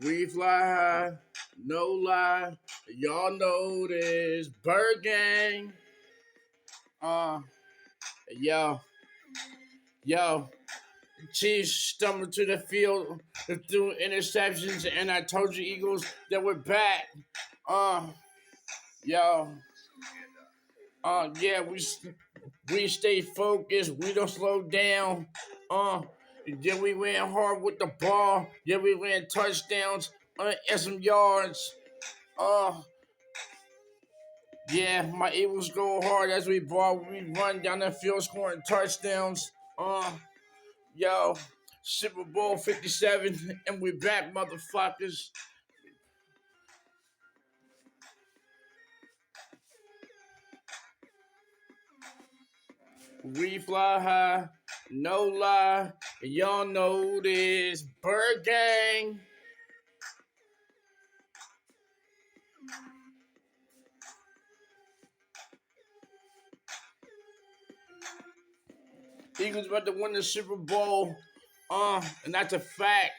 We fly high, no lie. Y'all know this. Bird Gang. Uh, yo, yo. Chiefs stumbled to the field through interceptions, and I told you, Eagles, that we're back. Uh, yo. Yeah, we stay focused. We don't slow down. Yeah, we ran hard with the ball. Yeah, we ran touchdowns and some yards. Uh, yeah, my Eagles go hard as we ball. We run down the field scoring touchdowns. Yo, Super Bowl 57, and we back, motherfuckers. We fly high, no lie. Y'all know this. Bird Gang. Eagles about to win the Super Bowl. And that's a fact.